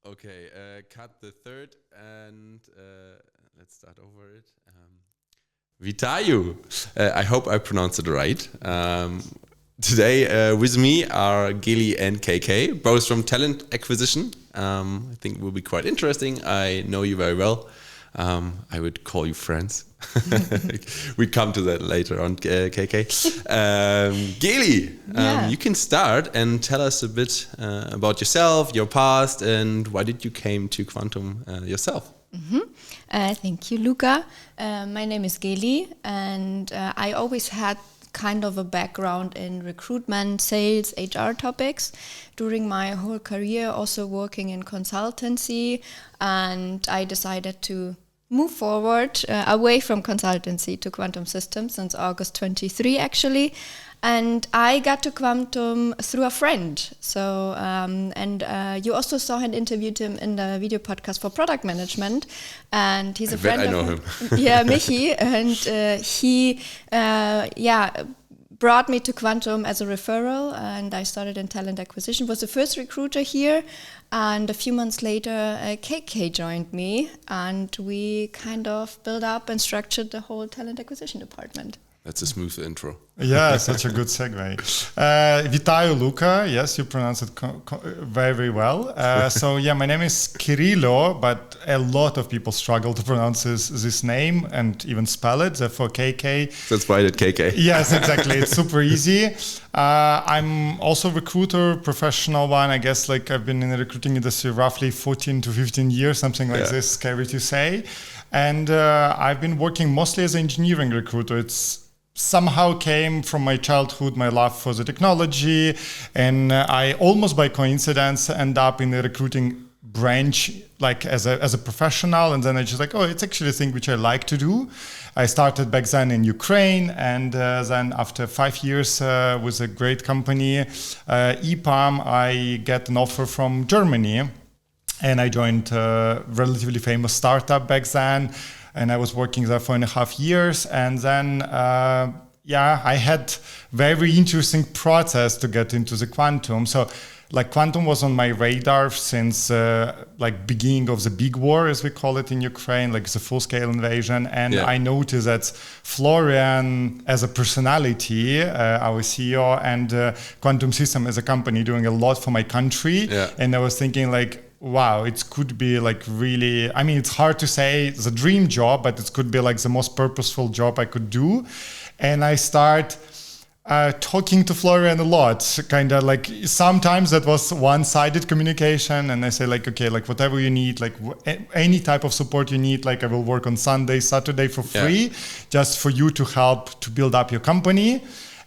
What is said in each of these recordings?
Okay, cut the third and let's start over it. Vitayu. I hope I pronounced it right. Today with me are Gili and KK, both from talent acquisition. I think it will be quite interesting. I know you very well. I would call you friends. We come to that later on, KK. Gili, you can start and tell us a bit about yourself, your past, and why did you came to Quantum yourself? Thank you, Luca. My name is Gili, and I always had kind of a background in recruitment, sales, HR topics during my whole career, also working in consultancy, and I decided to move forward away from consultancy to Quantum Systems since August 23 actually. And I got to Quantum through a friend. So, you also saw and interviewed him in the video podcast for product management. And he's a friend of mine. Yeah, Michi. And he brought me to Quantum as a referral. And I started in talent acquisition. Was the first recruiter here. And a few months later, KK joined me. And we kind of built up and structured the whole talent acquisition department. That's a smooth intro. Yeah, such a good segue. Vitayu Luca, yes, you pronounce it very, very well. My name is Kirilo, but a lot of people struggle to pronounce this name and even spell it. Therefore, KK. That's why it's KK. Yes, exactly. It's super easy. I'm also a recruiter, professional one. I guess like I've been in the recruiting industry roughly 14 to 15 years, something like this, scary to say. And I've been working mostly as an engineering recruiter. It's somehow came from my childhood, my love for the technology, and I almost by coincidence end up in the recruiting branch, like as a professional, and then I just like, it's actually a thing which I like to do. I started back then in Ukraine, and then after 5 years with a great company, EPAM, I get an offer from Germany, and I joined a relatively famous startup back then. And I was working there for 4.5 years. And then, I had very interesting process to get into the Quantum. So like Quantum was on my radar since beginning of the big war, as we call it in Ukraine, like the full scale invasion. And I noticed that Florian as a personality, our CEO, and Quantum System as a company doing a lot for my country. Yeah. And I was thinking like, wow, it could be like really, I mean, it's hard to say the dream job, but it could be like the most purposeful job I could do. And I start talking to Florian a lot, kind of like sometimes that was one-sided communication. And I say like, okay, like whatever you need, like any type of support you need, like I will work on Sunday, Saturday for free, just for you to help to build up your company.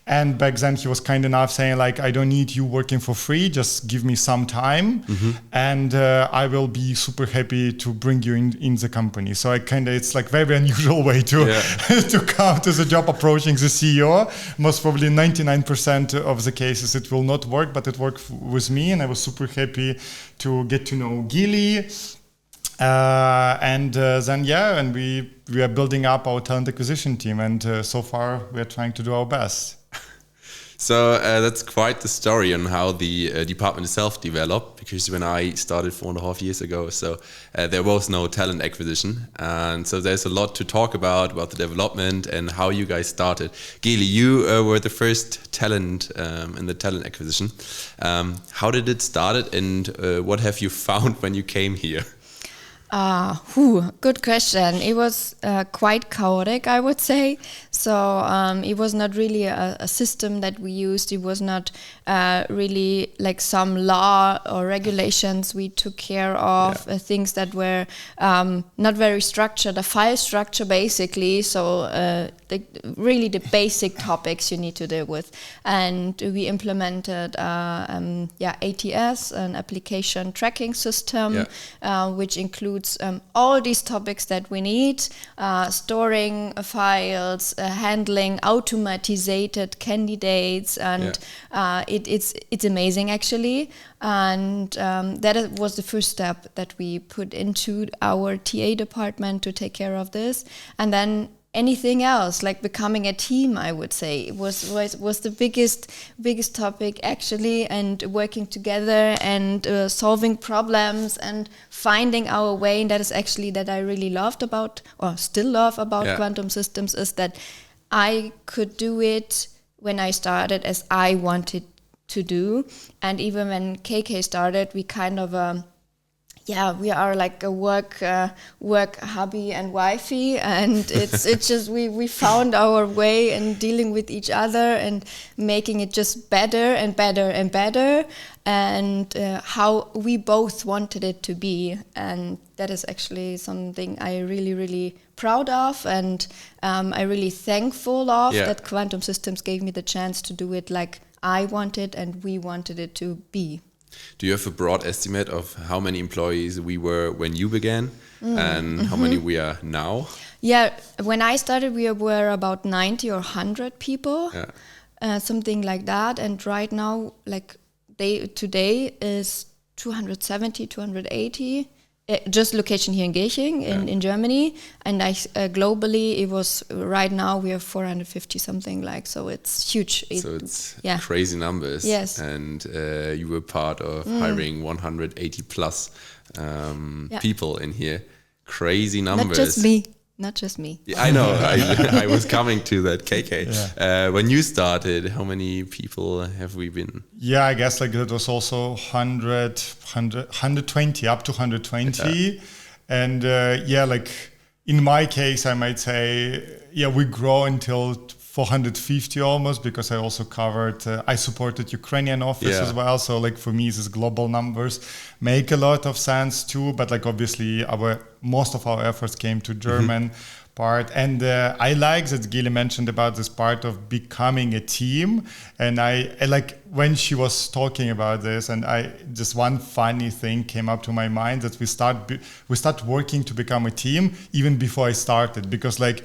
And back then he was kind enough saying like, I don't need you working for free, just give me some time and I will be super happy to bring you in the company. So it's like very unusual way to to come to the job approaching the CEO. Most probably 99% of the cases it will not work, but it worked with me and I was super happy to get to know Gili. And we are building up our talent acquisition team and so far we are trying to do our best. So that's quite the story on how the department itself developed, because when I started 4.5 years ago, there was no talent acquisition. And so there's a lot to talk about the development and how you guys started. Gili, you were the first talent in the talent acquisition. How did it start and what have you found when you came here? Good question. It was quite chaotic, I would say. So it was not really a system that we used. It was not really like some law or regulations we took care of, things that were not very structured, a file structure basically. So really the basic topics you need to deal with. And we implemented ATS, an application tracking system, which includes all these topics that we need, storing files, handling automatized candidates, and it's amazing actually. And that was the first step that we put into our TA department to take care of this. And then anything else, like becoming a team, I would say. It was the biggest topic actually, and working together and solving problems and finding our way. And that is actually that I really loved about, or still love about quantum systems, is that I could do it when I started as I wanted to do. And even when KK started, we kind of we are like a work hubby and wifey, and it's just we found our way in dealing with each other and making it just better and better and better, and how we both wanted it to be. And that is actually something I really proud of, and I really thankful of that quantum systems gave me the chance to do it like I wanted and we wanted it to be. Do you have a broad estimate of how many employees we were when you began and how many we are now? Yeah, when I started, we were about 90 or 100 people, something like that. And right now, like today is 270, 280. Just location here in Garching in Germany, and globally it was right now we have 450 something, like, so it's huge. So it's crazy numbers. Yes, and you were part of hiring 180 plus people in here. Crazy numbers. Not just me. Yeah, I know. I was coming to that, KK. Yeah. When you started, how many people have we been? Yeah, I guess like that was also 120, up to 120. Yeah. And like in my case, I might say, we grow until 450 almost, because I also covered, I supported Ukrainian office as well. So like for me, these global numbers make a lot of sense too. But like obviously most of our efforts came to German part. And I like that Gili mentioned about this part of becoming a team. And I like when she was talking about this, and just one funny thing came up to my mind, that we start working to become a team even before I started, because like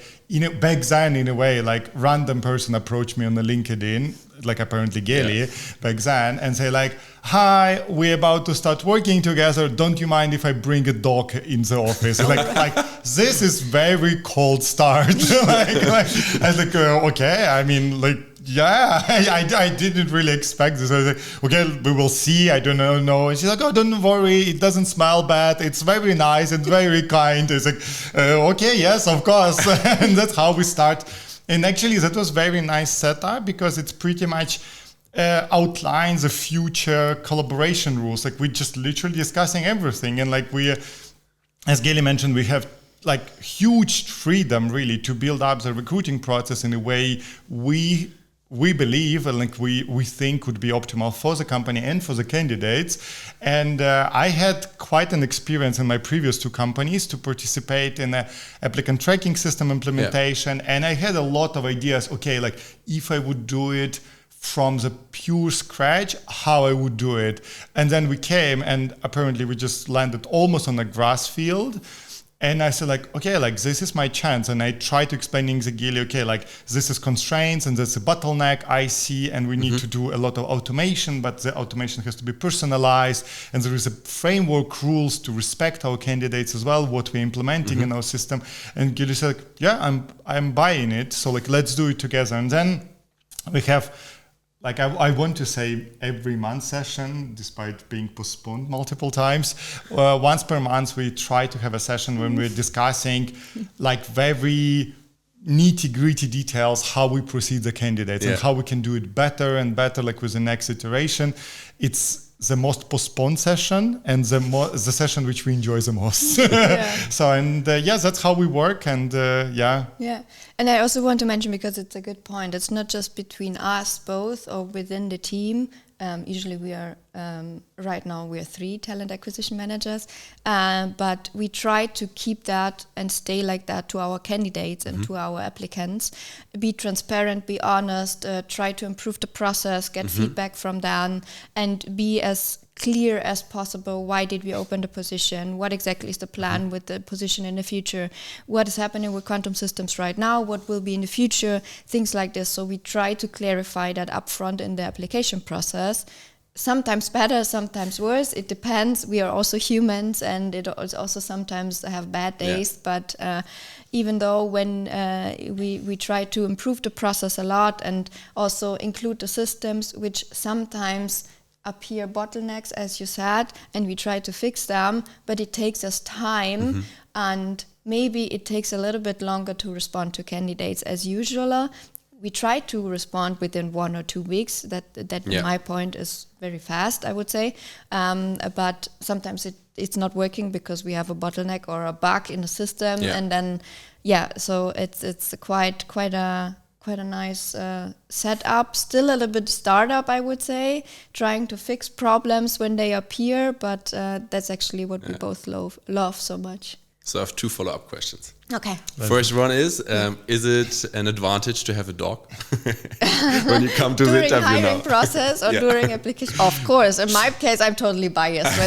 back then, in a way, like random person approached me on the LinkedIn, like apparently Gili back then, and say like, "Hi, we're about to start working together. Don't you mind if I bring a dog in the office?" like this is very cold start. I was like, okay. I mean, like, I didn't really expect this. I was like, okay, we will see. I don't know. And she's like, "Oh, don't worry. It doesn't smell bad. It's very nice and very kind." It's like, okay, yes, of course. And that's how we start. And actually, that was very nice setup, because it's pretty much outlines the future collaboration rules. Like we're just literally discussing everything. And like as Gili mentioned, we have like huge freedom really to build up the recruiting process in a way we believe and like we think would be optimal for the company and for the candidates. And I had quite an experience in my previous two companies to participate in a applicant tracking system implementation. And I had a lot of ideas. Okay, like if I would do it from the pure scratch, how I would do it. And then we came, and apparently we just landed almost on a grass field. And I said like, okay, like this is my chance. And I tried to explaining the Gili, okay, like this is constraints and that's a bottleneck I see, and we need to do a lot of automation, but the automation has to be personalized. And there is a framework rules to respect our candidates as well, what we're implementing in our system. And Gili said, like, yeah, I'm buying it. So like, let's do it together. And then we have, like I want to say every month session, despite being postponed multiple times. Once per month, we try to have a session when we're discussing like very nitty-gritty details, how we proceed the candidates and how we can do it better and better, like with the next iteration. It's the most postponed session and the session which we enjoy the most. So, and that's how we work. And and I also want to mention, because it's a good point, it's not just between us both or within the team. Usually we are, right now we are 3 talent acquisition managers, but we try to keep that and stay like that to our candidates and to our applicants. Be transparent, be honest, try to improve the process, get feedback from them, and be as clear as possible. Why did we open the position? What exactly is the plan with the position in the future? What is happening with quantum systems right now? What will be in the future? Things like this. So we try to clarify that upfront in the application process, sometimes better, sometimes worse. It depends. We are also humans, and it also sometimes have bad days. But even though when we try to improve the process a lot and also include the systems, which sometimes appear bottlenecks, as you said, and we try to fix them, but it takes us time, and maybe it takes a little bit longer to respond to candidates as usual. We try to respond within 1 or 2 weeks. That my point is very fast, I would say. But sometimes it's not working because we have a bottleneck or a bug in the system, and then so it's quite a nice setup. Still a little bit startup, I would say, trying to fix problems when they appear. But that's actually what we both love so much. So I have 2 follow-up questions. Okay. First one is it an advantage to have a dog when you come to the interview during hiring process or during application? Of course. In my case, I'm totally biased.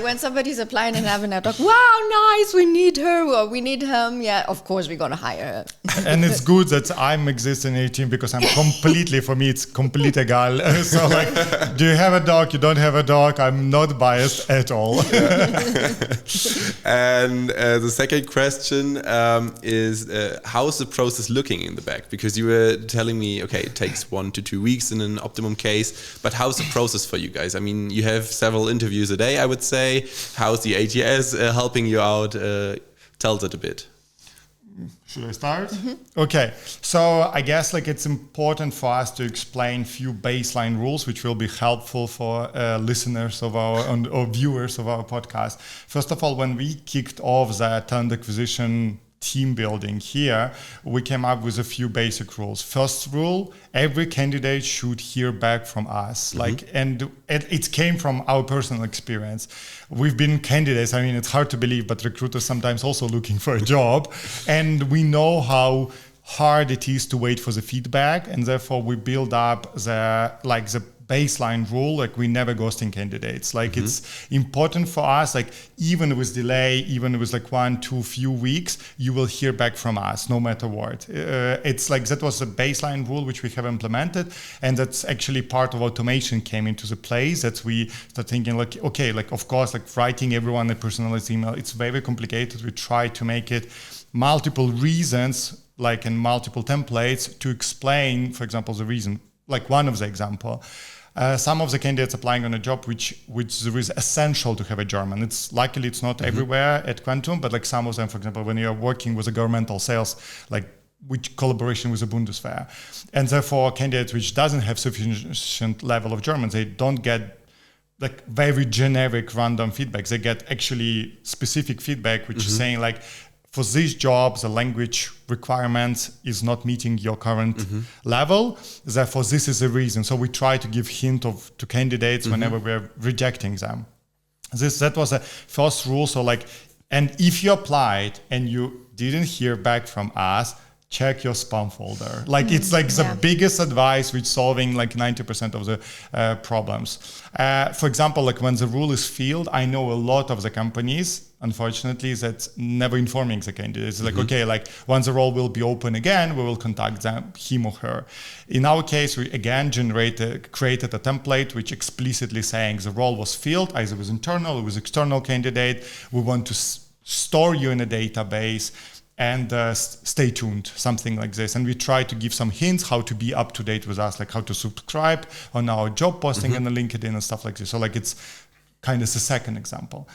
When somebody's applying and having a dog, wow, nice, we need her or we need him. Yeah, of course we're going to hire her. And it's good that I'm existing in a team because I'm completely, for me, it's complete egal. So like, do you have a dog? You don't have a dog? I'm not biased at all. And the second question is how's the process looking in the back? Because you were telling me, okay, it takes 1 to 2 weeks in an optimum case, but how's the process for you guys? I mean, you have several interviews a day, I would say. How's the ATS helping you out? Tell us a bit. Should I start? Okay, so I guess like it's important for us to explain few baseline rules which will be helpful for listeners of or viewers of our podcast. First of all, when we kicked off the talent acquisition team building here, we came up with a few basic rules. First rule, every candidate should hear back from us. And it came from our personal experience. We've been candidates. I mean, it's hard to believe, but recruiters sometimes also looking for a job. And we know how hard it is to wait for the feedback. And therefore we build up the baseline rule, like we never ghosting candidates. Like it's important for us, like even with delay, even with like 1, 2, few weeks, you will hear back from us no matter what. It's like that was a baseline rule which we have implemented, and that's actually part of automation came into the place that we start thinking like, okay, like of course, like writing everyone a personalized email, it's very complicated. We try to make it multiple reasons, like in multiple templates to explain, for example, the reason. Like one of the example, some of the candidates applying on a job which there is essential to have a German. It's luckily it's not everywhere at Quantum, but like some of them, for example, when you're working with a governmental sales, like which collaboration with the Bundeswehr, and therefore candidates which doesn't have sufficient level of German, they don't get like very generic random feedback. They get actually specific feedback, which is saying like, for this job, the language requirements is not meeting your current level. Therefore, this is the reason. So we try to give hint to candidates whenever we're rejecting them. That was a first rule. So like, and if you applied and you didn't hear back from us, check your spam folder. Like it's like the biggest advice with solving like 90% of the problems. For example, like when the rule is filled, I know a lot of the companies, unfortunately, that's never informing the candidates. It's like, okay, like once the role will be open again, we will contact him or her. In our case, we again created a template which explicitly saying the role was filled, either with internal or with external candidate. We want to store you in a database and stay tuned, something like this. And we try to give some hints how to be up to date with us, like how to subscribe on our job posting on the LinkedIn and stuff like this. So like it's kind of the second example.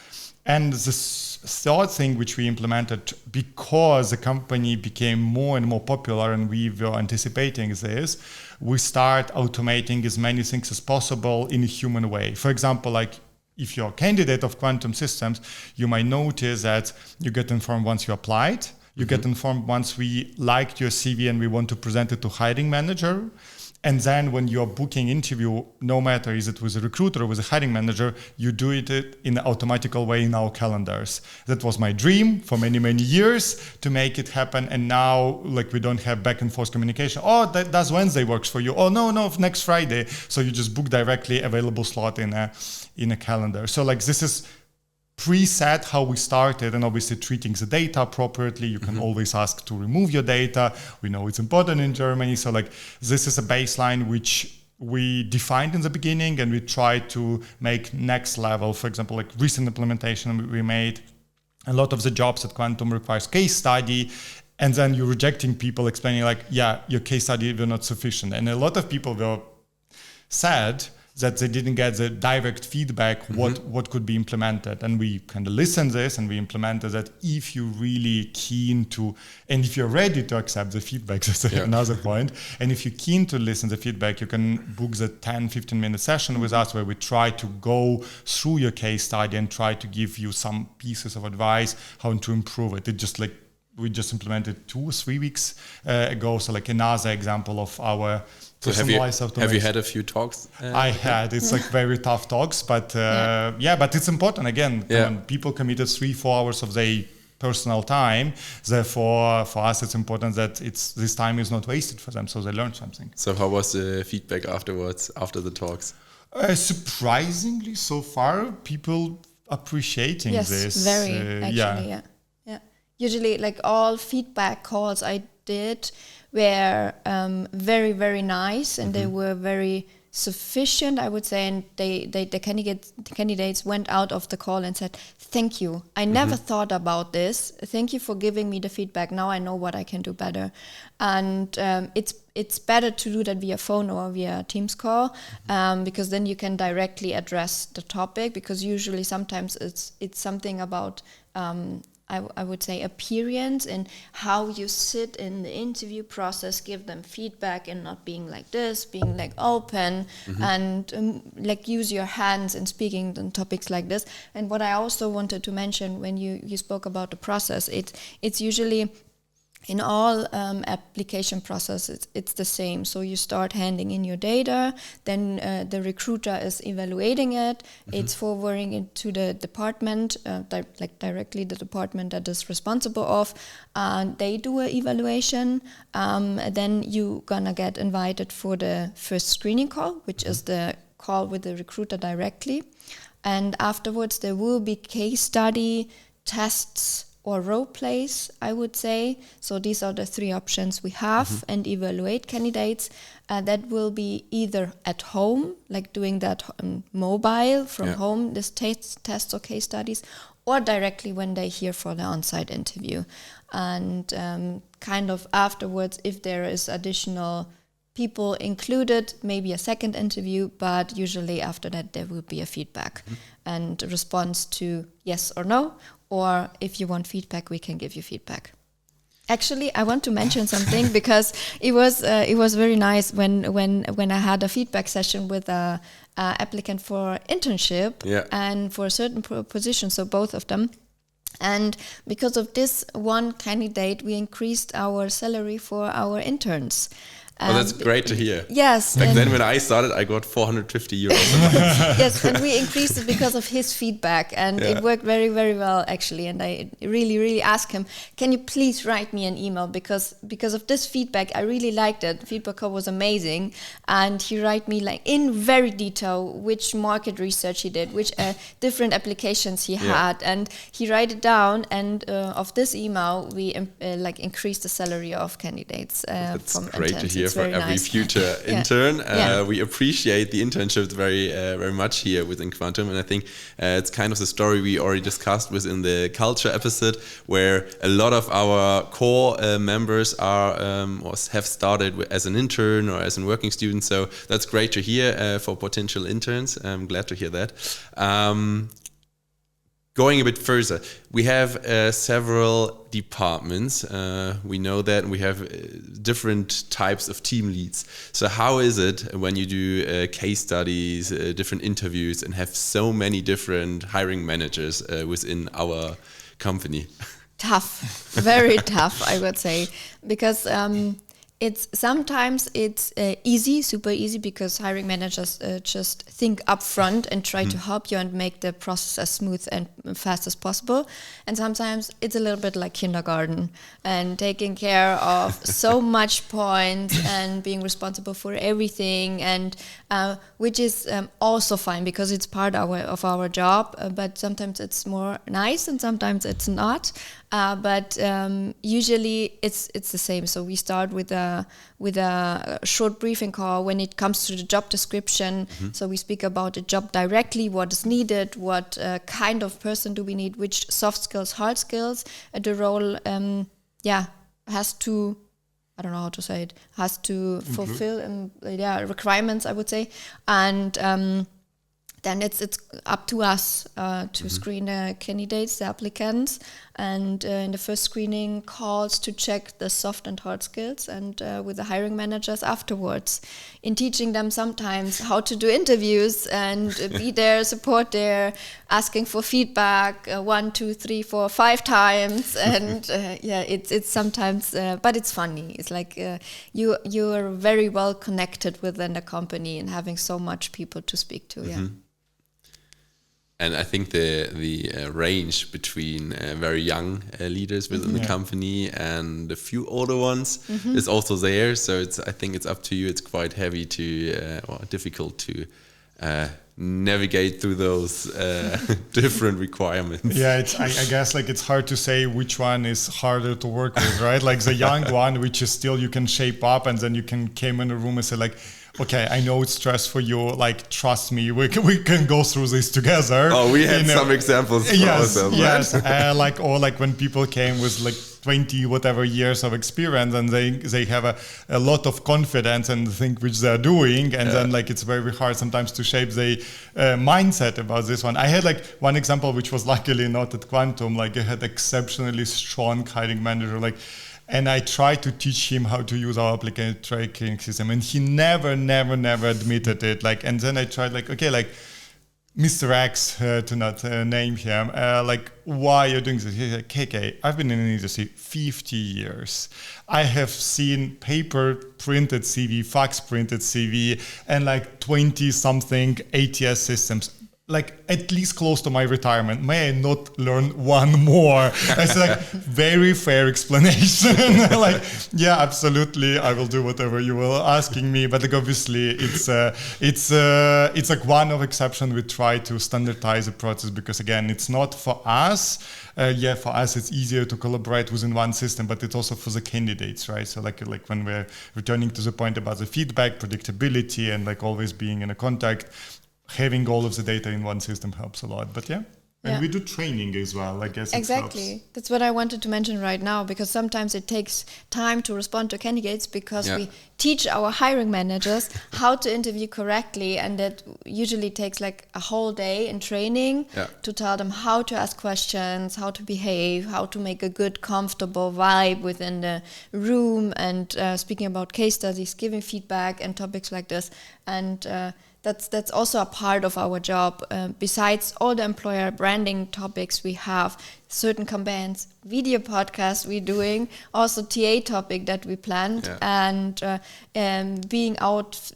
And the third thing which we implemented, because the company became more and more popular and we were anticipating this, we start automating as many things as possible in a human way. For example, like if you're a candidate of Quantum Systems, you might notice that you get informed once you applied. You get informed once we liked your CV and we want to present it to hiring manager. And then when you're booking interview, no matter is it with a recruiter or with a hiring manager, you do it in an automatical way in our calendars. That was my dream for many, many years to make it happen. And now like we don't have back and forth communication. Oh, does Wednesday works for you? Oh, no, next Friday. So you just book directly available slot in a calendar. So like this is preset how we started, and obviously treating the data appropriately. You can always ask to remove your data. We know it's important in Germany. So like this is a baseline which we defined in the beginning, and we tried to make next level. For example, like recent implementation we made, a lot of the jobs at Quantum requires case study, and then you're rejecting people explaining like, yeah, your case study were not sufficient. And a lot of people were sad that they didn't get the direct feedback what could be implemented. And we kind of listened this and we implemented that. If you're really keen to, and if you're ready to accept the feedback, that's another point. And if you're keen to listen to the feedback, you can book the 10-15 minute session with us where we try to go through your case study and try to give you some pieces of advice how to improve it. It just like, we just implemented 2 or 3 weeks ago. So like another example of our personalized automation. Have you had a few talks? I had. It's like very tough talks, but but it's important. Again, people committed 3-4 hours of their personal time. Therefore, for us, it's important that this time is not wasted for them, so they learn something. So how was the feedback afterwards, after the talks? Surprisingly, so far, people appreciating this. Yes, very, actually, yeah. Usually, like all feedback calls I did were very, very nice, and they were very sufficient, I would say. And the candidates went out of the call and said, "Thank you. I never thought about this. Thank you for giving me the feedback. Now I know what I can do better." And it's better to do that via phone or via Teams call, because then you can directly address the topic. Because usually, sometimes it's something about I would say appearance and how you sit in the interview process, give them feedback and not being like this, being like open and like use your hands in speaking on topics like this. And what I also wanted to mention when you spoke about the process, it's usually in all application processes, it's the same. So you start handing in your data, then the recruiter is evaluating it, it's forwarding it to the department, directly the department that is responsible of, they do an evaluation, then you gonna get invited for the first screening call, which is the call with the recruiter directly. And afterwards there will be case study, tests, or role plays, I would say. So these are the 3 options we have, and evaluate candidates. That will be either at home, like doing that on mobile from home, this tests or case studies, or directly when they're here for the on-site interview. And kind of afterwards, if there is additional people included, maybe a second interview, but usually after that there will be a feedback and a response to yes or no. Or if you want feedback, we can give you feedback. Actually, I want to mention something because it was very nice when I had a feedback session with a applicant for internship and for a certain position, so both of them. And because of this one candidate, we increased our salary for our interns. Oh, that's great to hear. Yes. Back then when I started, I got 450 euros a month. Yes, and we increased it because of his feedback, and it worked very, very well, actually. And I really, really asked him, can you please write me an email? Because of this feedback, I really liked it. Feedback call was amazing. And he wrote me like in very detail which market research he did, which different applications he had. And he wrote it down, and of this email, we increased the salary of candidates. That's from great interns. to hear for every future intern. We appreciate the internships very much here within Quantum, and I think it's kind of the story we already discussed within the culture episode, where a lot of our core members are or have started as an intern or as a working student. So that's great to hear for potential interns. I'm glad to hear that. Going a bit further, we have several departments. We know that, and we have different types of team leads. So how is it when you do case studies, different interviews, and have so many different hiring managers within our company? Tough, very tough, I would say, because sometimes it's easy, super easy, because hiring managers just think up front and try to help you and make the process as smooth and fast as possible. And sometimes it's a little bit like kindergarten and taking care of so much points and being responsible for everything, and which is also fine because it's part of our job. But sometimes it's more nice and sometimes it's not. But usually it's the same. So we start with a a short briefing call when it comes to the job description. So we speak about the job directly, what is needed, what kind of person do we need, which soft skills, hard skills the role has to, I don't know how to say it, has to fulfill requirements, I would say. And then it's up to us to screen the candidates, the applicants, and in the first screening calls to check the soft and hard skills, and with the hiring managers afterwards, in teaching them sometimes how to do interviews and be there, support there, asking for feedback 1, 2, 3, 4, 5 times, and it's sometimes, but it's funny. It's like you're very well connected within the company and having so much people to speak to. Yeah. And I think the range between very young leaders within the company and a few older ones is also there. So I think it's up to you. It's quite heavy difficult to navigate through those different requirements. Yeah, I guess like it's hard to say which one is harder to work with, right? Like the young one, which is still you can shape up, and then you can came in a room and say like, okay, I know it's stress for you. Like, trust me, we can go through this together. Oh, we had some examples for ourselves. Yes, like when people came with like 20 whatever years of experience, and they have a lot of confidence in the thing which they're doing, and then like it's very hard sometimes to shape the mindset about this one. I had like one example which was luckily not at Quantum. Like I had exceptionally strong hiring manager, and I tried to teach him how to use our applicant tracking system, and he never admitted it. Like, and then I tried Mr. X, to not name him, why you're doing this? He's like, KK, I've been in the industry 50 years. I have seen paper printed CV, fax printed CV, and like 20 something ATS systems. Like at least close to my retirement. May I not learn one more? It's like very fair explanation. Like, yeah, absolutely, I will do whatever you will asking me. But like obviously, it's like one of exception. We try to standardize the process because again, it's not for us. For us, it's easier to collaborate within one system, but it's also for the candidates, right? So like when we're returning to the point about the feedback, predictability, and like always being in a contact. Having all of the data in one system helps a lot, but and we do training as well, I guess. Exactly. That's what I wanted to mention right now, because sometimes it takes time to respond to candidates because we teach our hiring managers how to interview correctly, and that usually takes like a whole day in training to tell them how to ask questions, how to behave, how to make a good, comfortable vibe within the room, and speaking about case studies, giving feedback and topics like this. And that's also a part of our job. Besides all the employer branding topics we have, certain campaigns, video podcasts we're doing, also TA topic that we planned, and being out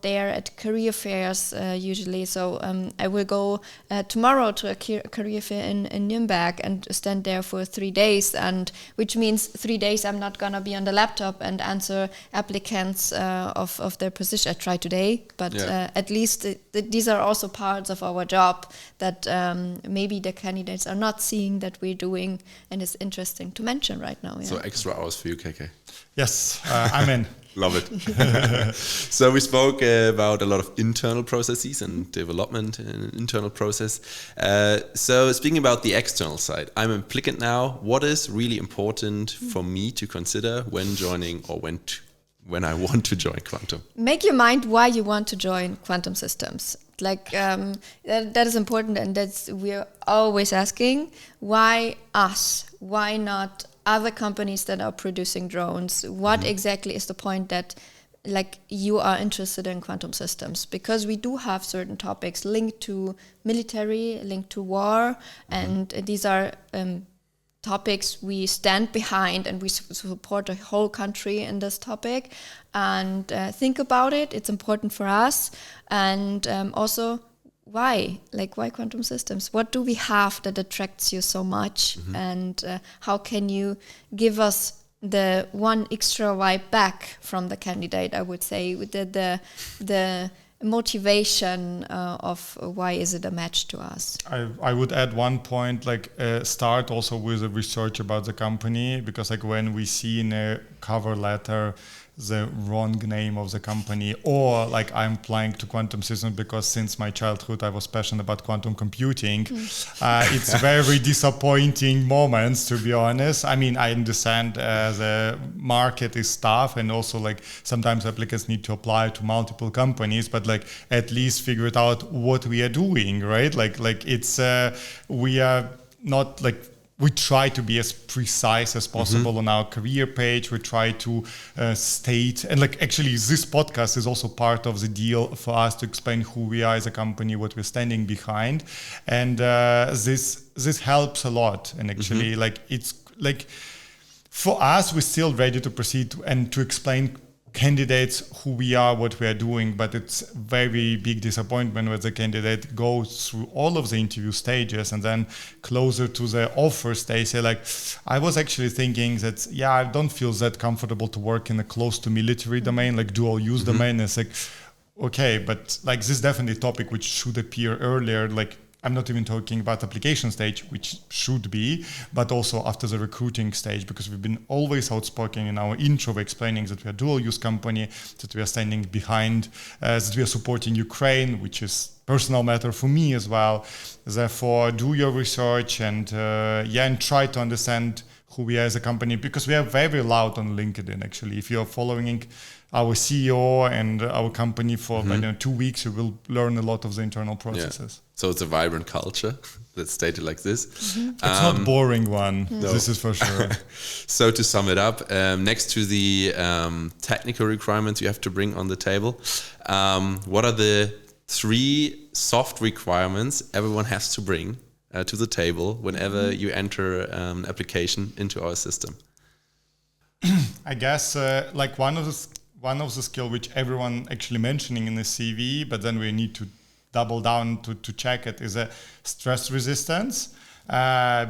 there at career fairs usually. So I will go tomorrow to a career fair in Nuremberg and stand there for 3 days, and which means 3 days I'm not gonna be on the laptop and answer applicants of their position. I try today, but at least these are also parts of our job that maybe the candidates are not seeing that we're doing, and it's interesting to mention right now. So extra hours for you, KK. Yes, I'm in. Love it. So we spoke about a lot of internal processes and development in an internal process. So speaking about the external side, I'm an applicant now. What is really important for me to consider when joining or when I want to join Quantum? Make your mind why you want to join Quantum Systems. Like that is important, and we're always asking, why us? Why not other companies that are producing drones? What exactly is the point that like you are interested in Quantum Systems? Because we do have certain topics linked to military, linked to war, and these are topics we stand behind, and we support the whole country in this topic, and think about it. It's important for us. And also, why Quantum Systems? What do we have that attracts you so much? And how can you give us the one extra vibe back from the candidate, I would say, with the motivation of why is it a match to us? I would add one point, start also with a research about the company, because like when we see in a cover letter the wrong name of the company, or like I'm applying to quantum systems because since my childhood I was passionate about quantum computing. It's very disappointing moments, to be honest. I mean, I understand the market is tough, and also like sometimes applicants need to apply to multiple companies, but like at least figure it out what we are doing, right? Like it's we are not like, we try to be as precise as possible on our career page. We try to state, and like actually this podcast is also part of the deal for us to explain who we are as a company, what we're standing behind. And this helps a lot. And actually like it's like, for us, we're still ready to proceed and to explain candidates who we are, what we are doing, but it's very big disappointment when the candidate goes through all of the interview stages and then closer to the offer stage, say like, I was actually thinking that, yeah, I don't feel that comfortable to work in a close to military domain, like dual use domain. It's like, okay, but like this is definitely a topic which should appear earlier, like I'm not even talking about application stage, which should be, but also after the recruiting stage, because we've been always outspoken in our intro explaining that we're a dual use company, that we are standing behind, that we are supporting Ukraine, which is personal matter for me as well. Therefore, do your research and and try to understand who we are as a company, because we are very loud on LinkedIn. Actually, if you're following our CEO and our company for 2 weeks, you will learn a lot of the internal processes. Yeah. So it's a vibrant culture, let's state it like this. It's not boring one, No. This is for sure. So to sum it up, next to the technical requirements you have to bring on the table, what are the 3 soft requirements everyone has to bring to the table whenever you enter an application into our system? I guess like one of the skill which everyone actually mentioning in the CV, but then we need to double down to check it, is a stress resistance,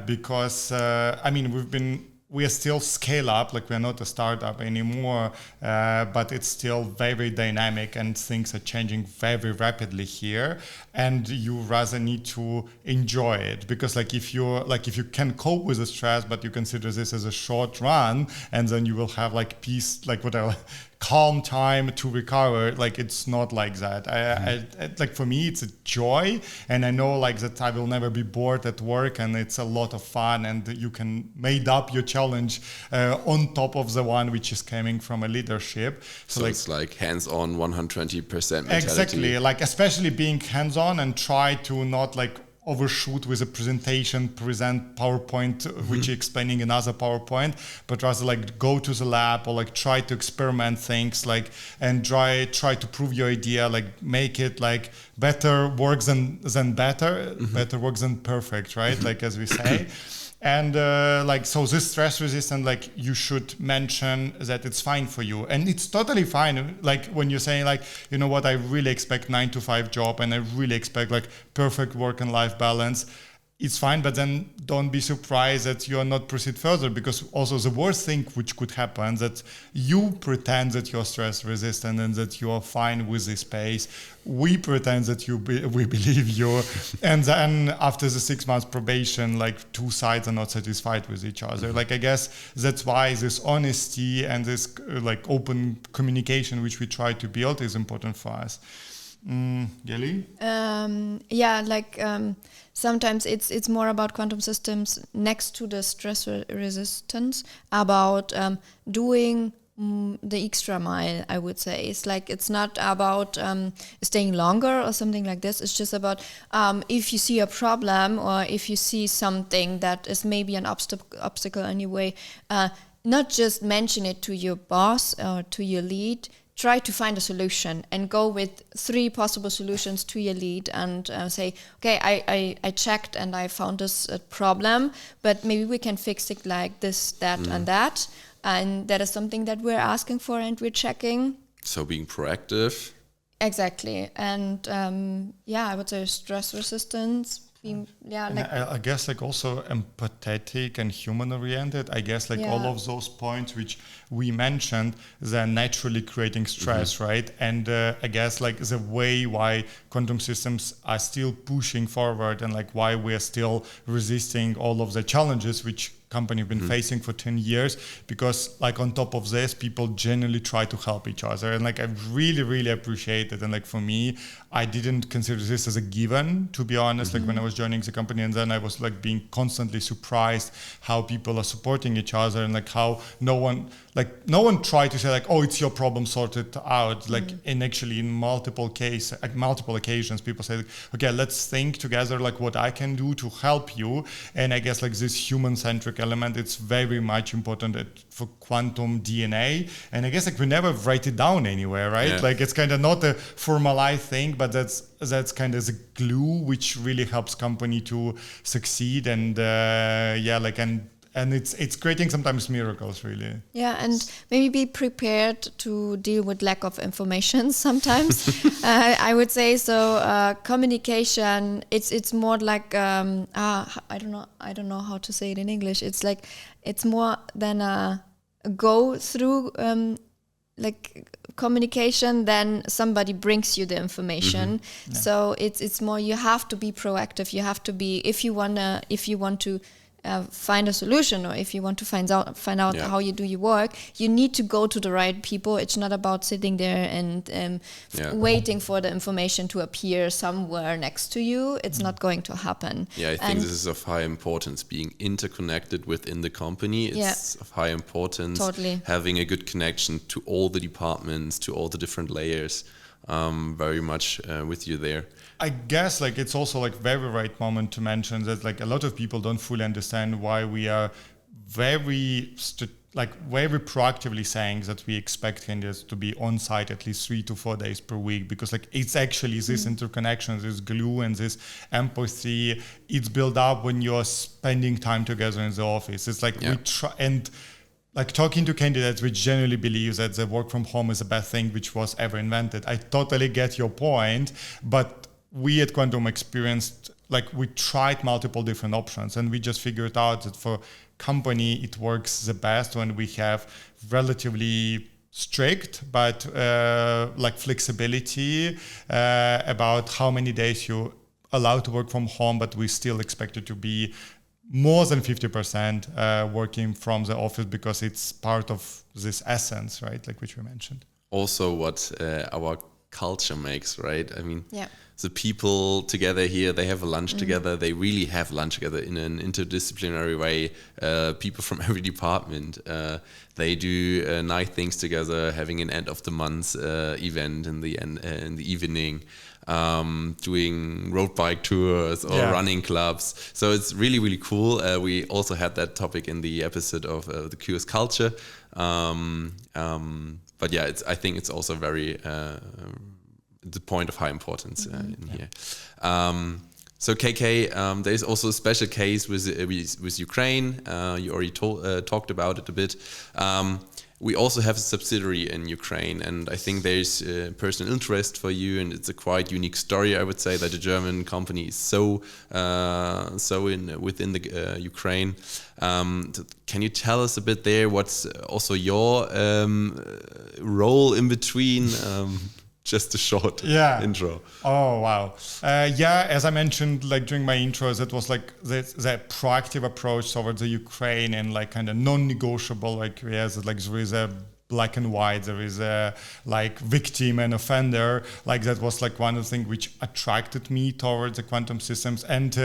because I mean we are still scale up, like we're not a startup anymore, but it's still very dynamic and things are changing very rapidly here, and you rather need to enjoy it, because like if you can cope with the stress, but you consider this as a short run, and then you will have like peace, like whatever, calm time to recover, like it's not like that. I like, for me it's a joy, and I know like that I will never be bored at work, and it's a lot of fun, and you can made up your challenge on top of the one which is coming from a leadership. So like, it's like hands-on 120% mentality. Exactly, like especially being hands-on and try to not like overshoot with a present PowerPoint, which you're explaining another PowerPoint, but rather like go to the lab or like try to experiment things, like, and try to prove your idea, like make it like better works than better, better works than perfect, right? Like as we say. And like, so this stress resistant, like you should mention that it's fine for you, and it's totally fine. Like when you're saying like, you know what, I really expect 9-to-5 job, and I really expect like perfect work and life balance. It's fine, but then don't be surprised that you're not proceed further, because also the worst thing which could happen that you pretend that you're stress resistant and that you are fine with this pace. We pretend that we believe you, and then after the 6 months probation, like 2 sides are not satisfied with each other. Like I guess that's why this honesty and this like open communication which we try to build is important for us. Geli? Sometimes it's more about quantum systems next to the stress resistance, about doing the extra mile, I would say. It's like, it's not about staying longer or something like this. It's just about if you see a problem, or if you see something that is maybe an obstacle anyway, not just mention it to your boss or to your lead. Try to find a solution and go with 3 possible solutions to your lead, and say, okay, I checked and I found this problem, but maybe we can fix it like this, that, and that. And that is something that we're asking for and we're checking. So being proactive. Exactly. And I would say stress resistance. I guess like also empathetic and human oriented. I guess like all of those points which we mentioned, they're naturally creating stress, right? And I guess like the way why quantum systems are still pushing forward, and like why we're still resisting all of the challenges which company have been facing for 10 years, because like on top of this, people genuinely try to help each other. And like, I really, really appreciate it. And like, for me, I didn't consider this as a given, to be honest, like when I was joining the company, and then I was like being constantly surprised how people are supporting each other, and like how no one tried to say like, oh, it's your problem, sort it out. Like, and actually in multiple occasions, people say, okay, let's think together, like what I can do to help you. And I guess like this human-centric element, it's very much important for quantum DNA. And I guess like we never write it down anywhere, right? Yeah. Like, it's kind of not a formalized thing, but that's kind of the glue which really helps company to succeed. And and it's creating sometimes miracles, really. Yeah, and maybe be prepared to deal with lack of information sometimes. I would say so. Communication, it's more like I don't know how to say it in English. It's like it's more than a go through like communication, then somebody brings you the information. Yeah. So it's more, you have to be proactive. You have to be, if you want to find a solution, or if you want to find out how you do your work, you need to go to the right people. It's not about sitting there and waiting for the information to appear somewhere next to you. It's not going to happen. Yeah, I think this is of high importance, being interconnected within the company. It's of high importance. Totally. Having a good connection to all the departments, to all the different layers. Very much with you there. I guess like it's also like very right moment to mention that like a lot of people don't fully understand why we are very proactively saying that we expect candidates to be on site at least 3 to 4 days per week, because like it's actually this interconnection, this glue, and this empathy. It's built up when you're spending time together in the office. It's like we try and. Like talking to candidates which generally believe that the work from home is the best thing which was ever invented. I totally get your point, but we at Quantum experienced, like we tried multiple different options, and we just figured out that for company, it works the best when we have relatively strict, but like flexibility about how many days you're allowed to work from home, but we still expect it to be more than 50% working from the office, because it's part of this essence, right? Like which we mentioned. Also what our culture makes, right? I mean, the people together here, they have a lunch together. They really have lunch together in an interdisciplinary way. People from every department, they do nice things together, having an end of the month event in the evening. Doing road bike tours or running clubs. So it's really, really cool. We also had that topic in the episode of the QS culture. But yeah, I think it's also very the point of high importance in here. So KK, there's also a special case with Ukraine. You already talked about it a bit. We also have a subsidiary in Ukraine, and I think there's personal interest for you, and it's a quite unique story, I would say, that a German company is so within the Ukraine. Can you tell us a bit there? What's also your role in between? Just a short intro. Oh, wow. As I mentioned, like during my intro, that was like the proactive approach towards the Ukraine, and like kind of non-negotiable, like there is a black and white, there is a like victim and offender. Like that was like one of the things which attracted me towards the quantum systems. And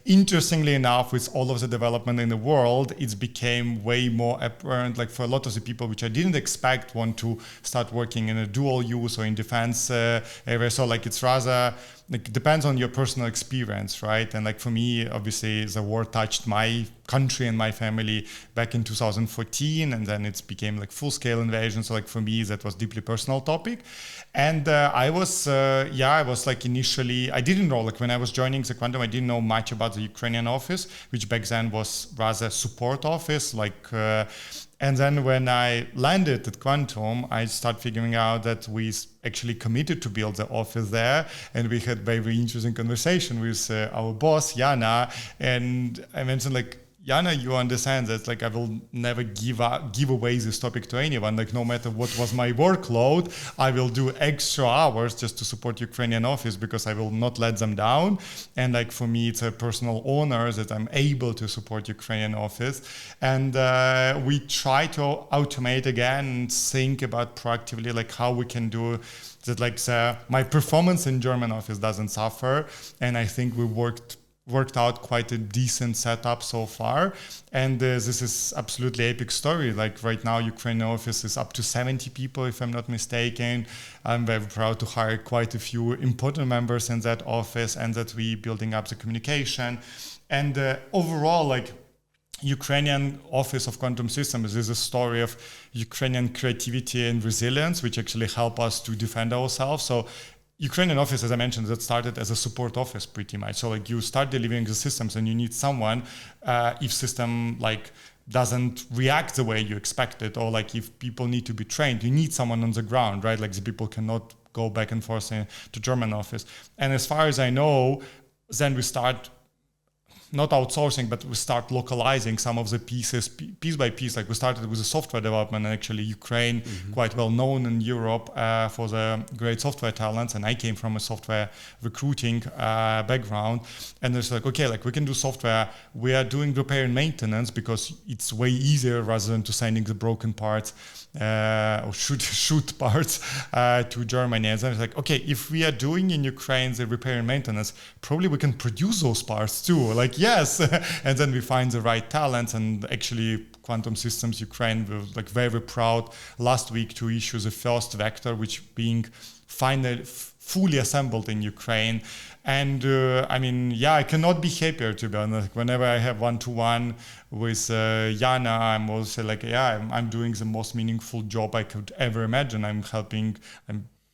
interestingly enough, with all of the development in the world, it became way more apparent, like for a lot of the people which I didn't expect want to start working in a dual use or in defense area. So like it's rather, like it depends on your personal experience, right? And like for me, obviously the war touched my country and my family back in 2014, and then it became like full-scale invasion. So like for me, that was deeply personal topic. And I was like initially, I didn't know, like when I was joining the Quantum, I didn't know much about the Ukrainian office, which back then was rather support office, like and then when I landed at Quantum, I started figuring out that we actually committed to build the office there. And we had very interesting conversation with our boss, Jana. And I mentioned like, Jana, you understand that like I will never give away this topic to anyone. Like no matter what was my workload, I will do extra hours just to support Ukrainian office because I will not let them down. And like for me, it's a personal honor that I'm able to support Ukrainian office. And we try to automate again and think about proactively like how we can do that. Like my performance in German office doesn't suffer, and I think we worked out quite a decent setup so far, and this is absolutely epic story. Like right now Ukrainian office is up to 70 people if I'm not mistaken. I'm very proud to hire quite a few important members in that office, and that we building up the communication. And overall, like Ukrainian Office of Quantum Systems is a story of Ukrainian creativity and resilience, which actually help us to defend ourselves. So Ukrainian office, as I mentioned, that started as a support office pretty much. So like you start delivering the systems and you need someone if system like doesn't react the way you expected, or like if people need to be trained, you need someone on the ground, right? Like the people cannot go back and forth to German office. And as far as I know, then we start not outsourcing, but we start localizing some of the pieces piece by piece. Like we started with the software development, and actually Ukraine, quite well known in Europe for the great software talents. And I came from a software recruiting background. And it's like, okay, like we can do software. We are doing repair and maintenance because it's way easier rather than to sending the broken parts or shoot parts to Germany. And then it's like, okay, if we are doing in Ukraine the repair and maintenance, probably we can produce those parts too. Like, yes. And then we find the right talents, and actually Quantum Systems Ukraine was like very proud last week to issue the first vector, which being finally fully assembled in Ukraine. And I mean, yeah, I cannot be happier, to be honest. Whenever I have one-to-one with Jana, I'm also like, yeah, I'm doing the most meaningful job I could ever imagine. I'm helping.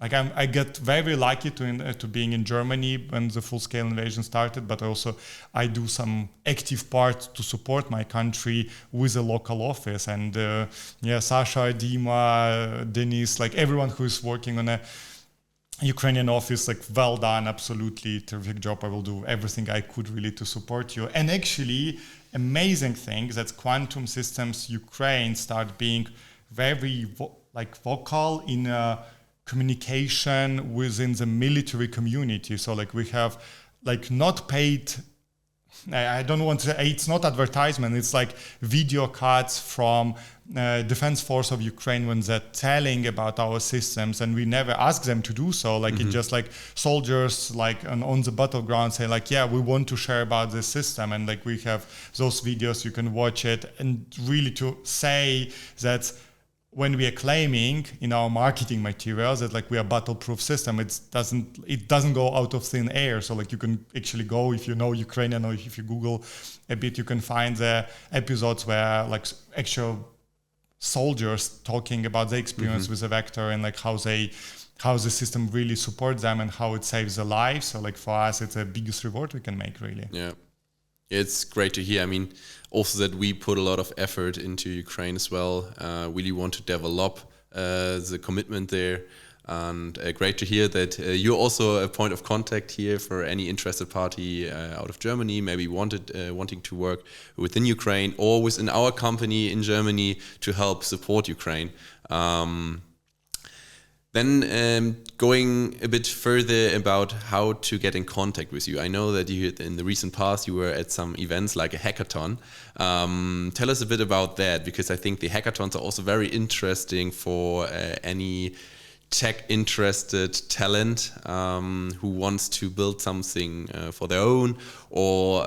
I get very lucky to being in Germany when the full-scale invasion started, but also I do some active part to support my country with a local office. And Sasha, Dima, Denis, like everyone who is working on a Ukrainian office, like well done, absolutely terrific job. I will do everything I could really to support you. And actually, amazing thing that Quantum Systems Ukraine start being very vocal in communication within the military community. So like we have like not paid, I don't want to say, it's not advertisement, it's like video cuts from Defense Force of Ukraine when they're telling about our systems, and we never ask them to do so. Like it's just like soldiers like on the battleground say like, yeah, we want to share about this system, and like we have those videos, you can watch it, and really to say that when we are claiming in our marketing materials that like we are battle-proof system, it doesn't go out of thin air. So like you can actually go, if you know Ukrainian or if you Google a bit, you can find the episodes where like actual soldiers talking about their experience with the vector, and like how the system really supports them and how it saves their lives. So like for us, it's the biggest reward we can make, really. Yeah. It's great to hear. I mean, also that we put a lot of effort into Ukraine as well. Really want to develop the commitment there. And great to hear that you're also a point of contact here for any interested party out of Germany, maybe wanting to work within Ukraine or within our company in Germany to help support Ukraine. Then going a bit further about how to get in contact with you. I know that you in the recent past you were at some events like a hackathon. Tell us a bit about that, because I think the hackathons are also very interesting for any tech-interested talent who wants to build something for their own, or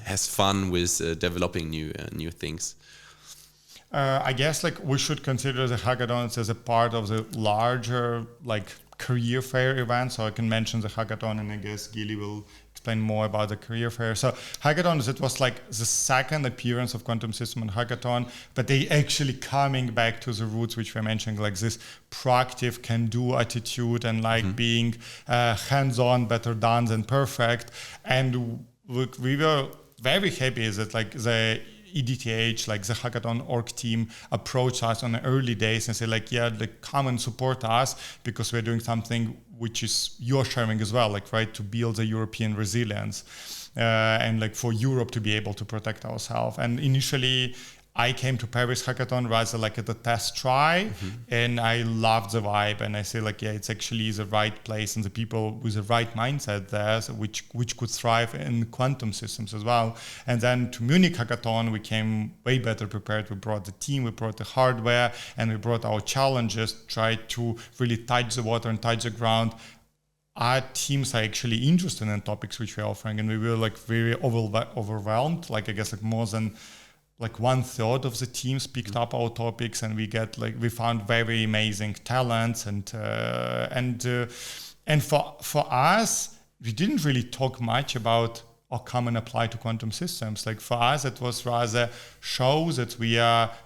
has fun with developing new things. I guess like we should consider the hackathons as a part of the larger like career fair event. So I can mention the hackathon, and I guess Gili will explain more about the career fair. So hackathons, it was like the second appearance of Quantum System and hackathon, but they actually coming back to the roots which we're mentioning, like this proactive can-do attitude and like being hands-on, better done than perfect. And we were very happy that like the EDTH, like the hackathon org team, approached us on the early days and say like, yeah, like come and support us because we're doing something which is you're sharing as well, like, right, to build the European resilience. and like for Europe to be able to protect ourselves. And initially, I came to Paris Hackathon rather like at a test try, and I loved the vibe. And I say like, yeah, it's actually the right place and the people with the right mindset there, so which could thrive in quantum systems as well. And then to Munich Hackathon, we came way better prepared. We brought the team, we brought the hardware, and we brought our challenges, tried to really touch the water and touch the ground. Our teams are actually interested in topics which we're offering, and we were like very overwhelmed. Like I guess like more than like 1/3 of the teams picked up our topics, and we found very amazing talents, and for us, we didn't really talk much about or come and apply to quantum systems. Like for us, it was rather show that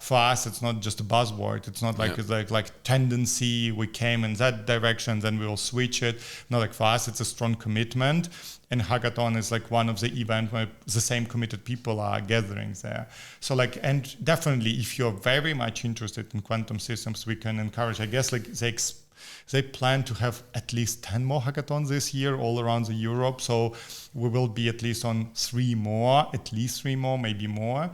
for us, it's not just a buzzword. It's not like it's like tendency, we came in that direction, then we will switch it. No, like for us, it's a strong commitment. And Hackathon is like one of the events where the same committed people are gathering there. So like, and definitely if you're very much interested in quantum systems, we can encourage, I guess like they plan to have at least 10 more hackathons this year all around the Europe. So we will be at least on at least three more, maybe more.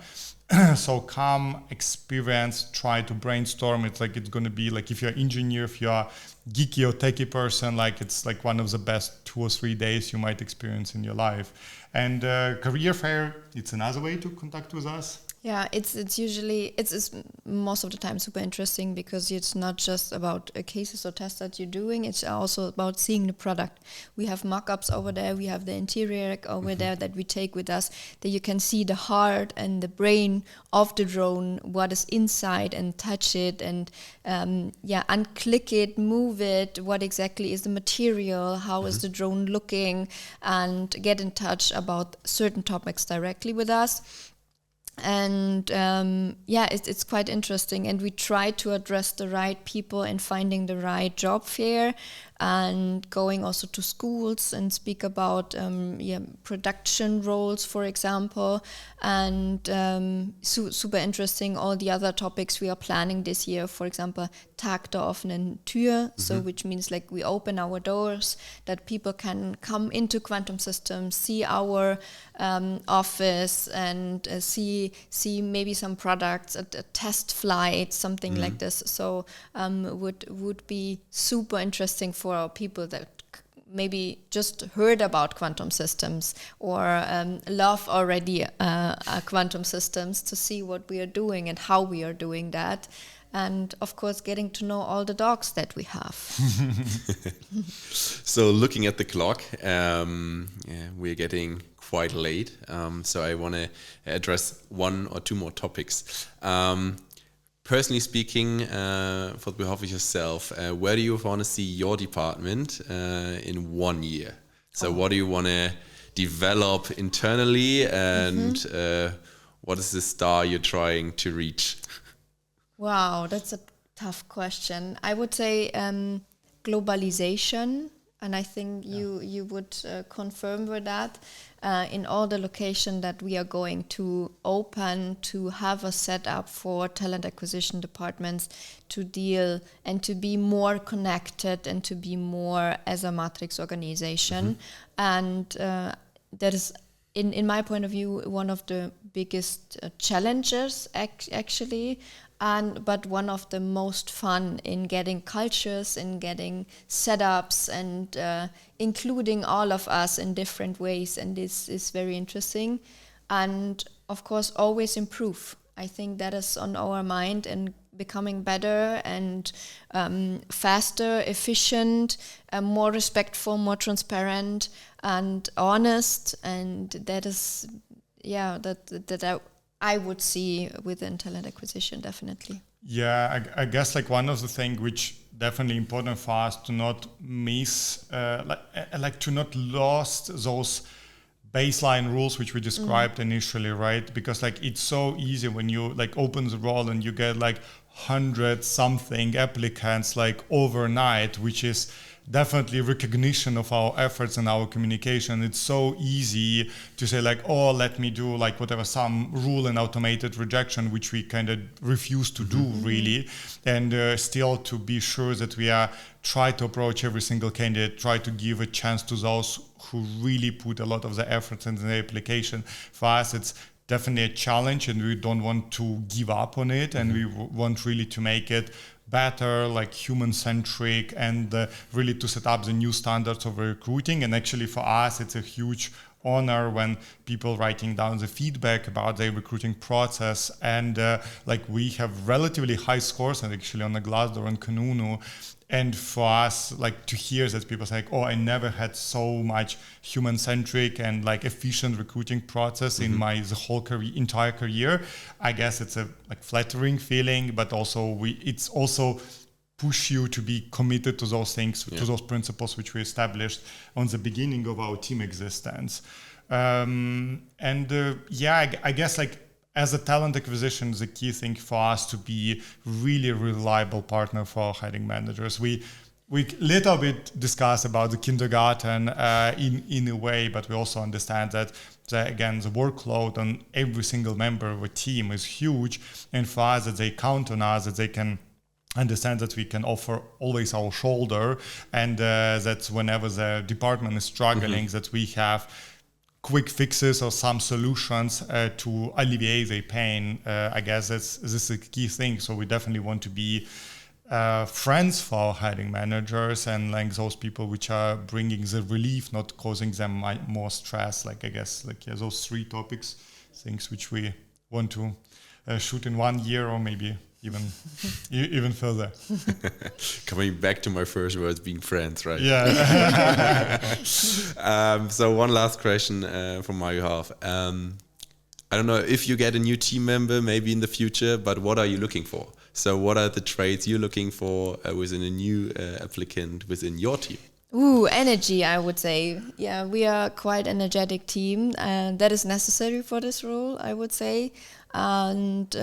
So come, experience, try to brainstorm. It's going to be like if you're an engineer, if you're geeky or techie person, like it's like one of the best 2 or 3 days you might experience in your life. And career fair, it's another way to contact with us. Yeah, it's usually most of the time super interesting because it's not just about cases or tests that you're doing. It's also about seeing the product. We have mock-ups over there. We have the interior over there that we take with us. That you can see the heart and the brain of the drone, what is inside, and touch it and unclick it, move it. What exactly is the material? How is the drone looking? And get in touch about certain topics directly with us. And it's quite interesting, and we try to address the right people and finding the right job fair, and going also to schools and speak about production roles, for example, and super interesting. All the other topics we are planning this year, for example, Tag der offenen Tür, so which means like we open our doors that people can come into quantum systems, see our office, and see maybe some products, a test flight, something like this. So would be super interesting for our people that maybe just heard about quantum systems or love already quantum systems, to see what we are doing and how we are doing that. And of course, getting to know all the dogs that we have. So looking at the clock, we're getting quite late. So I want to address 1 or 2 more topics. Personally speaking, for behalf of yourself, where do you want to see your department in 1 year? So what do you want to develop internally, and what is the star you're trying to reach? Wow, that's a tough question. I would say globalization, and I think you would confirm with that. In all the locations that we are going to open, to have a setup for talent acquisition departments to deal and to be more connected and to be more as a matrix organization. And that is, in my point of view, one of the biggest challenges actually, but one of the most fun in getting cultures, in getting setups, and including all of us in different ways. And this is very interesting. And of course, always improve. I think that is on our mind, and becoming better and faster, efficient, more respectful, more transparent and honest. And that is, that I would see within talent acquisition, definitely. Yeah, I guess like one of the things which definitely important for us to not miss, to not lost those baseline rules which we described initially, right? Because like it's so easy when you like open the role and you get like 100 something applicants like overnight, which is definitely recognition of our efforts and our communication. It's so easy to say like, oh, let me do like whatever, some rule and automated rejection, which we kind of refuse to do really. And still to be sure that we are try to approach every single candidate, try to give a chance to those who really put a lot of the efforts in the application. For us, it's definitely a challenge, and we don't want to give up on it, and we want really to make it better, like human-centric, and really to set up the new standards of recruiting. And actually for us, it's a huge honor when people writing down the feedback about their recruiting process, and like we have relatively high scores, and actually on the Glassdoor and Kununu. And for us, like to hear that people say, like, oh, I never had so much human-centric and like efficient recruiting process in my the whole entire career. I guess it's a like flattering feeling, but also it's also push you to be committed to those things, to those principles which we established on the beginning of our team existence. I guess like as a talent acquisition, the key thing for us to be really reliable partner for our hiring managers. We little bit discuss about the kindergarten in a way, but we also understand that the workload on every single member of a team is huge, and for us that they count on us, that they can understand that we can offer always our shoulder, and that whenever the department is struggling, that we have quick fixes or some solutions to alleviate their pain. I guess this is a key thing. So we definitely want to be friends for our hiring managers, and like those people which are bringing the relief, not causing them more stress. Like I guess those three topics, things which we want to shoot in 1 year, or maybe even further. Coming back to my first words, being friends, right? Yeah. So one last question from my behalf. I don't know if you get a new team member maybe in the future, but what are you looking for? So what are the traits you're looking for within a new applicant within your team? Ooh, energy, I would say. Yeah, we are quite energetic team, and that is necessary for this role, I would say. And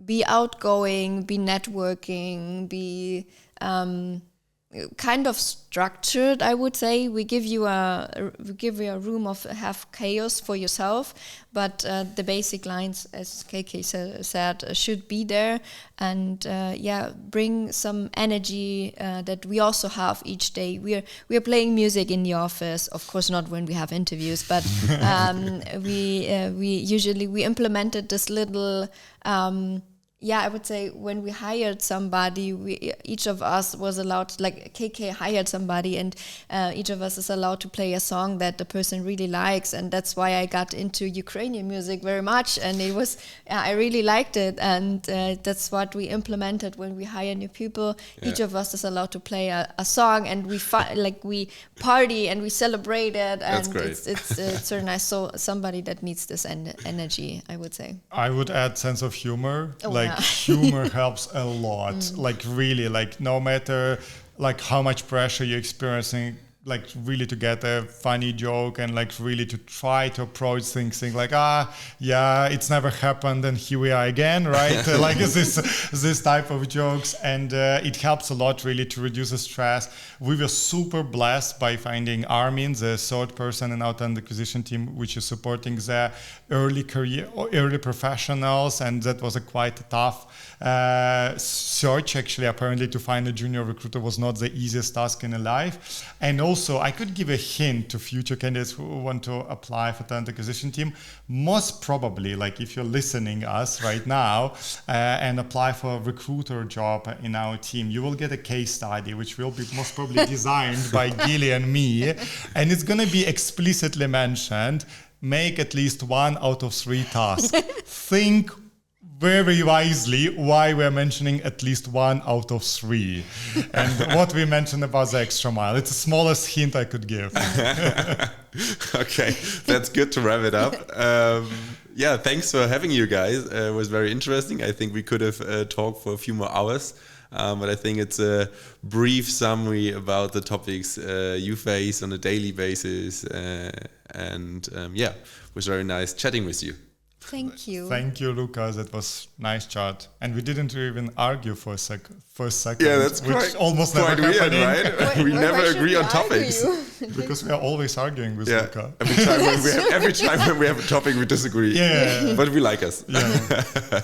be outgoing, be networking, be kind of structured, I would say. We give you a room of have chaos for yourself, but the basic lines, as KK said, should be there, and bring some energy that we also have each day. We are playing music in the office, of course not when we have interviews, but we usually implemented this little. I would say when we hired somebody, each of us was allowed, like KK hired somebody, and each of us is allowed to play a song that the person really likes, and that's why I got into Ukrainian music very much, and it was I really liked it, and that's what we implemented when we hire new people. Yeah. Each of us is allowed to play a song, and we party and we celebrate it, and that's great. It's very nice. So somebody that needs this energy, I would say. I would add sense of humor. Humor helps a lot. Like really, like no matter like how much pressure you're experiencing, like really to get a funny joke, and like really to try to approach things like it's never happened, and here we are again, right? Like this type of jokes, and it helps a lot really to reduce the stress. We were super blessed by finding Armin, the third person in our talent acquisition team, which is supporting the early professionals, and that was a quite tough search. Actually, apparently to find a junior recruiter was not the easiest task in life. And also I could give a hint to future candidates who want to apply for talent acquisition team. Most probably, like if you're listening us right now and apply for a recruiter job in our team, you will get a case study which will be most probably designed by Gilly and me, and it's going to be explicitly mentioned: make at least 1 out of 3 tasks. Think very wisely why we're mentioning at least 1 out of 3, and what we mentioned about the extra mile. It's the smallest hint I could give. Okay, that's good to wrap it up. Thanks for having you guys. It was very interesting. I think we could have talked for a few more hours, but I think it's a brief summary about the topics you face on a daily basis, it was very nice chatting with you. Thank you. Thank you, Lucas. That was nice chat. And we didn't even argue for a second. Yeah, that's which quite, almost quite never weird, happening. right? We never agree on topics. Because we are always arguing with Yeah, Luca. every time when we have a topic, we disagree. Yeah. But we like us. Yeah.